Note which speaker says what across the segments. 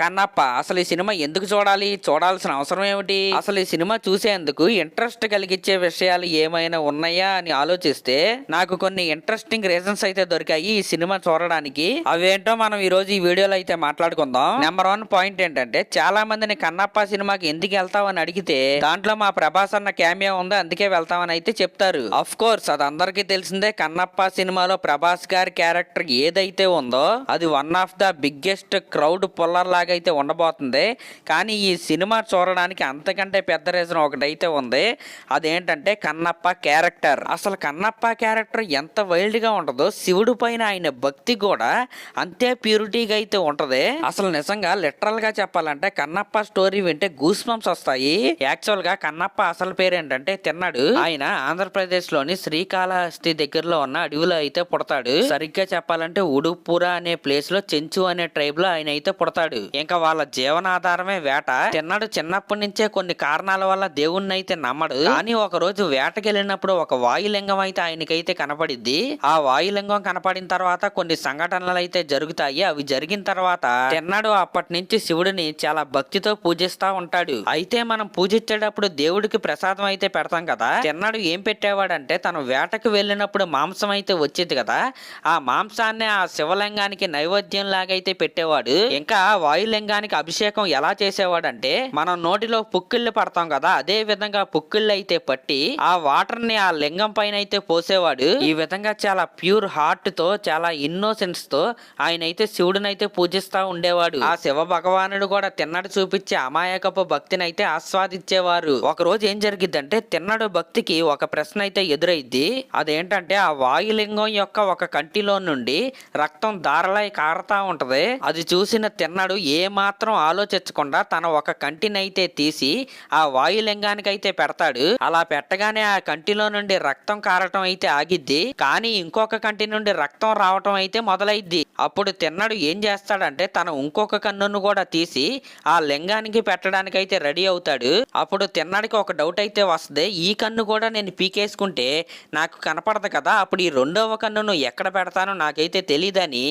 Speaker 1: కన్నప్ప అసలు ఈ సినిమా ఎందుకు చూడాలి, చూడాల్సిన అవసరం ఏమిటి, అసలు ఈ సినిమా చూసేందుకు ఇంట్రెస్ట్ కలిగించే విషయాలు ఏమైనా ఉన్నాయా అని ఆలోచిస్తే నాకు కొన్ని ఇంట్రెస్టింగ్ రీజన్స్ అయితే దొరికాయి ఈ సినిమా చూడడానికి. అవేంటో మనం ఈ రోజు ఈ వీడియోలో అయితే మాట్లాడుకుందాం. నెంబర్ 1 పాయింట్ ఏంటంటే, చాలా మందిని కన్నప్ప సినిమాకి ఎందుకు వెళ్తామని అడిగితే దాంట్లో మా ప్రభాస్ అన్న క్యామియో ఉంది అందుకే వెళ్తామని అయితే చెప్తారు. అఫ్ కోర్స్ అది అందరికీ తెలిసిందే. కన్నప్ప సినిమాలో ప్రభాస్ గారి క్యారెక్టర్ ఏదైతే ఉందో అది one of the biggest crowd puller లాగా అయితే ఉండబోతుంది. కానీ ఈ సినిమా చూడడానికి అంతకంటే పెద్ద రీజన్ ఒకటైతే ఉంది. అదేంటంటే కన్నప్ప క్యారెక్టర్. అసలు కన్నప్ప క్యారెక్టర్ ఎంత వైల్డ్ గా ఉంటుందో, శివుడి పైన ఆయన భక్తి కూడా అంతే ప్యూరిటీగా అయితే ఉంటది. అసలు నిజంగా లిటరల్ గా చెప్పాలంటే కన్నప్ప స్టోరీ వింటే గూస్ బంప్స్ వస్తాయి. యాక్చువల్ గా కన్నప్ప అసలు పేరు ఏంటంటే తిన్నాడు. ఆయన ఆంధ్రప్రదేశ్ లోని శ్రీకాళహస్తి దగ్గరలో ఉన్న అడవిలో అయితే పుడతాడు. సరిగ్గా చెప్పాలంటే ఉడుపురా అనే ప్లేస్ లో చెంచు అనే ట్రైబ్ లో ఆయన అయితే పుడతాడు. ఇంకా వాళ్ళ జీవనాధారమే వేట. తిన్నాడు చిన్నప్పటి నుంచే కొన్ని కారణాల వల్ల దేవుణ్ణి అయితే నమ్మడు. కానీ ఒక రోజు వేటకి వెళ్ళినప్పుడు ఒక వాయులింగం అయితే ఆయనకైతే కనపడిద్ది. ఆ వాయులింగం కనపడిన తర్వాత కొన్ని సంఘటనలు అయితే జరుగుతాయి. అవి జరిగిన తర్వాత తిన్నాడు అప్పటి నుంచి శివుడిని చాలా భక్తితో పూజిస్తా ఉంటాడు. అయితే మనం పూజించేటప్పుడు దేవుడికి ప్రసాదం అయితే పెడతాం కదా. తిన్నాడు ఏం పెట్టేవాడంటే తను వేటకు వెళ్ళినప్పుడు మాంసం అయితే వచ్చేది కదా, ఆ మాంసాన్ని ఆ శివలింగానికి నైవేద్యం లాగైతే పెట్టేవాడు. ఇంకా వాయులింగానికి అభిషేకం ఎలా చేసేవాడంటే, మనం నోటిలో పుక్కిళ్ళు పడతాం కదా, అదే విధంగా పుక్కిళ్ళు అయితే పట్టి ఆ వాటర్ ని ఆ లింగం పైన అయితే పోసేవాడు. ఈ విధంగా చాలా ప్యూర్ హార్ట్ తో, చాలా ఇన్నోసెన్స్ తో ఆయన అయితే శివుడిని అయితే పూజిస్తా ఉండేవాడు. ఆ శివ భగవానుడు కూడా తిన్నడు చూపించే అమాయకపు భక్తిని అయితే ఆస్వాదించేవారు. ఒక రోజు ఏం జరిగిద్దంటే, తిన్నడు భక్తికి ఒక ప్రశ్న అయితే ఎదురైద్ది. అదేంటంటే, ఆ వాయులింగం యొక్క ఒక కంటిలో నుండి రక్తం దారలై కారుతా ఉంటది. అది చూసిన తిన్నడు ఏ మాత్రం ఆలోచించకుండా తన ఒక కంటినైతే తీసి ఆ వాయులింగానికి అయితే పెడతాడు. అలా పెట్టగానే ఆ కంటిలో నుండి రక్తం కారటం అయితే ఆగిద్ది. కానీ ఇంకొక కంటి నుండి రక్తం రావటం అయితే మొదలైద్ది. అప్పుడు తిన్నడు ఏం చేస్తాడంటే, తన ఇంకొక కన్నును కూడా తీసి ఆ లింగానికి పెట్టడానికి అయితే రెడీ అవుతాడు. అప్పుడు తిన్నడికి ఒక డౌట్ అయితే వస్తుంది. ఈ కన్ను కూడా నేను పీకేసుకుంటే నాకు కనపడదు కదా, అప్పుడు ఈ రెండవ కన్నును ఎక్కడ పెడతానో నాకైతే తెలియదని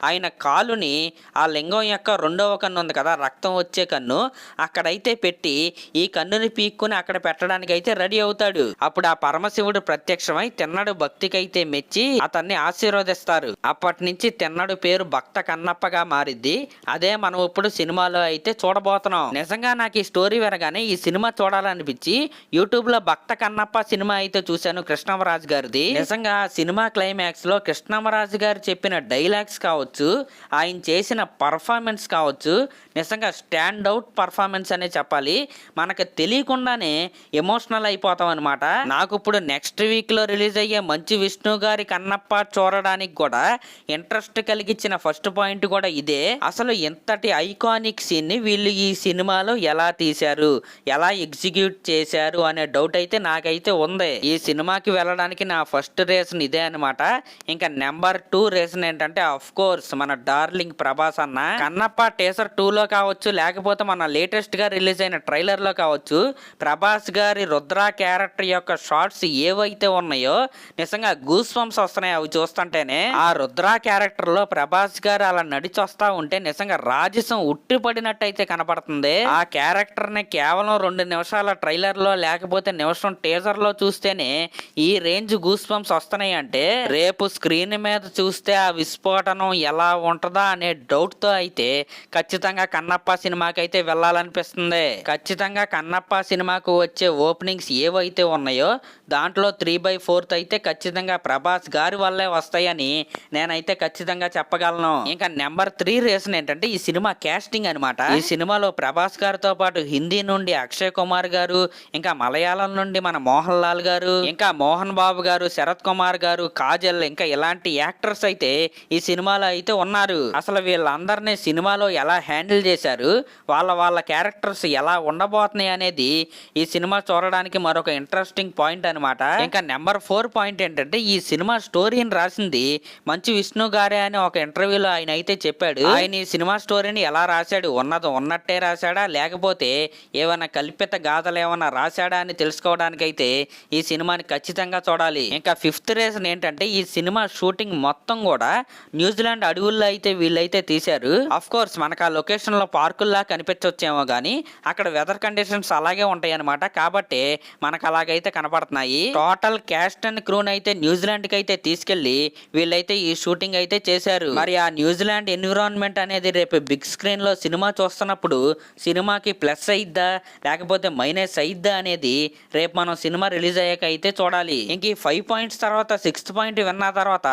Speaker 1: ఆయన కాలుని ఆ లింగం యొక్క రెండవ కన్ను ఉంది కదా, రక్తం వచ్చే కన్ను, అక్కడైతే పెట్టి ఈ కన్నుని పీక్కుని అక్కడ పెట్టడానికి అయితే రెడీ అవుతాడు. అప్పుడు ఆ పరమశివుడు ప్రత్యక్షమై తిన్నడు భక్తికి అయితే మెచ్చి అతన్ని ఆశీర్వదిస్తారు. అప్పటి నుంచి తిన్నడు పేరు భక్త కన్నప్పగా మారిద్ది. అదే మనం ఇప్పుడు సినిమాలో అయితే చూడబోతున్నాం. నిజంగా నాకు ఈ స్టోరీ వినగానే ఈ సినిమా చూడాలనిపించి యూట్యూబ్ లో భక్త కన్నప్ప సినిమా అయితే చూశాను, కృష్ణమరాజు గారిది. నిజంగా సినిమా క్లైమాక్స్ లో కృష్ణమరాజు గారు చెప్పిన డైలాగ్స్ కావచ్చు, ఆయన చేసిన పర్ఫార్మెన్స్ కావచ్చు, నిజంగా స్టాండ్ అవుట్ పర్ఫార్మెన్స్ అనే చెప్పాలి. మనకు తెలియకుండానే ఎమోషనల్ అయిపోతాం అనమాట. నాకు ఇప్పుడు నెక్స్ట్ వీక్ లో రిలీజ్ అయ్యే మంచు విష్ణు గారి కన్నప్ప చూడడానికి కూడా ఇంట్రెస్ట్ కలిగించిన ఫస్ట్ పాయింట్ కూడా ఇదే. అసలు ఇంతటి ఐకానిక్ సీన్ ని వీళ్ళు ఈ సినిమాలో ఎలా తీశారు, ఎలా ఎగ్జిక్యూట్ చేశారు అనే డౌట్ అయితే నాకైతే ఉంది. ఈ సినిమాకి వెళ్ళడానికి నా ఫస్ట్ రీజన్ ఇదే అనమాట. ఇంకా నెంబర్ 2 రీజన్ ఏంటంటే, ఆఫ్ కోర్స్ మన డార్లింగ్ ప్రభాస్ అన్న. కన్నప్ప టీజర్ 2 లో కావచ్చు, లేకపోతే మన లేటెస్ట్ గా రిలీజ్ అయిన ట్రైలర్ లో కావచ్చు, ప్రభాస్ గారి రుద్ర క్యారెక్టర్ యొక్క షార్ట్స్ ఏవైతే ఉన్నాయో నిజంగా గూస్ బంప్స్ వస్తున్నాయి అవి చూస్తుంటేనే. ఆ రుద్ర క్యారెక్టర్ లో ప్రభాస్ గారు అలా నడిచొస్తా ఉంటే నిజంగా రాజసం ఉట్టిపడినట్టు అయితే కనపడుతుంది. ఆ క్యారెక్టర్ ని కేవలం 2 నిమిషాల ట్రైలర్ లో లేకపోతే నిమిషం టీజర్ లో చూస్తేనే ఈ రేంజ్ గూస్ బంప్స్ వస్తున్నాయి అంటే, రేపు స్క్రీన్ మీద చూస్తే ఆ విస్ఫోటనం ఎలా ఉంటుందా అనే డౌట్ తో అయితే ఖచ్చితంగా కన్నప్ప సినిమాకి అయితే వెళ్ళాలనిపిస్తుంది. ఖచ్చితంగా కన్నప్ప సినిమాకు వచ్చే ఓపెనింగ్స్ ఏవైతే ఉన్నాయో దాంట్లో 3/4 అయితే ఖచ్చితంగా ప్రభాస్ గారి వల్లే వస్తాయని నేనైతే ఖచ్చితంగా చెప్పగలను. ఇంకా నెంబర్ 3 రీజన్ ఏంటంటే, ఈ సినిమా క్యాస్టింగ్ అనమాట. ఈ సినిమాలో ప్రభాస్ గారితో పాటు హిందీ నుండి అక్షయ్ కుమార్ గారు, ఇంకా మలయాళం నుండి మన మోహన్ లాల్ గారు, ఇంకా మోహన్ బాబు గారు, శరత్ కుమార్ గారు, కాజల్, ఇంకా ఇలాంటి యాక్టర్స్ అయితే ఈ సినిమాలో అయితే ఉన్నారు. అసలు వీళ్ళందరినీ సినిమాలో ఎలా హ్యాండిల్ చేశారు, వాళ్ళ క్యారెక్టర్స్ ఎలా ఉండబోతున్నాయి అనేది ఈ సినిమా చూడడానికి మరొక ఇంట్రెస్టింగ్ పాయింట్ అనమాట. ఇంకా నెంబర్ 4 పాయింట్ ఏంటంటే, ఈ సినిమా స్టోరీని రాసింది మంచు విష్ణు గారే అని ఒక ఇంటర్వ్యూలో ఆయన అయితే చెప్పాడు. ఆయన ఈ సినిమా స్టోరీని ఎలా రాశాడు, ఉన్నది ఉన్నట్టే రాశాడా లేకపోతే ఏమైనా కల్పిత గాథలు ఏమైనా రాశాడా అని తెలుసుకోవడానికి అయితే ఈ సినిమాని ఖచ్చితంగా చూడాలి. ఇంకా 5th రీజన్ ఏంటంటే, ఈ సినిమా షూటింగ్ మొత్తం కూడా న్యూజిలాండ్ అడవుల్లో అయితే వీళ్ళైతే తీశారు. అఫ్ కోర్స్ మనకు మనకు ఆ లొకేషన్లో పార్కుల్లా కనిపించవచ్చేమో కానీ అక్కడ వెదర్ కండిషన్స్ అలాగే ఉంటాయి అనమాట. కాబట్టి మనకు అలాగైతే కనపడుతున్నాయి. టోటల్ క్యాస్ట్ అండ్ క్రూన్ అయితే న్యూజిలాండ్ కి అయితే తీసుకెళ్లి వీళ్ళైతే ఈ షూటింగ్ అయితే చేశారు. మరి ఆ న్యూజిలాండ్ ఎన్విరాన్మెంట్ అనేది రేపు బిగ్ స్క్రీన్ లో సినిమా చూస్తున్నప్పుడు సినిమాకి ప్లస్ అయిద్దా లేకపోతే మైనస్ అయిద్దా అనేది రేపు మనం సినిమా రిలీజ్ అయ్యాక అయితే చూడాలి. ఇంక ఈ 5 పాయింట్స్ తర్వాత 6th పాయింట్ విన్న తర్వాత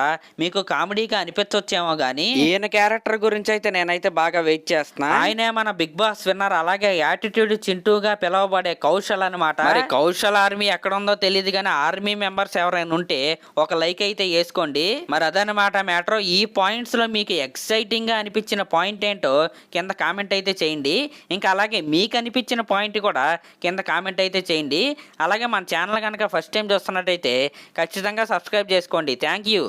Speaker 1: మీకు కామెడీగా అనిపించొచ్చేమో గానీ ఈయన క్యారెక్టర్ గురించి అయితే నేనైతే బాగా వెయిట్ చేస్తున్నా. ఆయనే మన బిగ్ బాస్ విన్నర్, అలాగే యాటిట్యూడ్ చింటూగా పిలువబడే కౌశల్ అనమాట. మరి కౌశల్ ఆర్మీ ఎక్కడ ఉందో తెలియదు కానీ ఆర్మీ మెంబర్స్ ఎవరైనా ఉంటే ఒక లైక్ అయితే వేసుకోండి. మరి అదనమాట మ్యాటర్. ఈ పాయింట్స్ లో మీకు ఎక్సైటింగ్ గా అనిపించిన పాయింట్ ఏంటో కింద కామెంట్ అయితే చేయండి. ఇంకా అలాగే మీకు అనిపించిన పాయింట్ కూడా కింద కామెంట్ అయితే చేయండి. అలాగే మన ఛానల్ కనుక ఫస్ట్ టైం చూస్తున్నట్టయితే ఖచ్చితంగా సబ్స్క్రైబ్ చేసుకోండి. Thank you.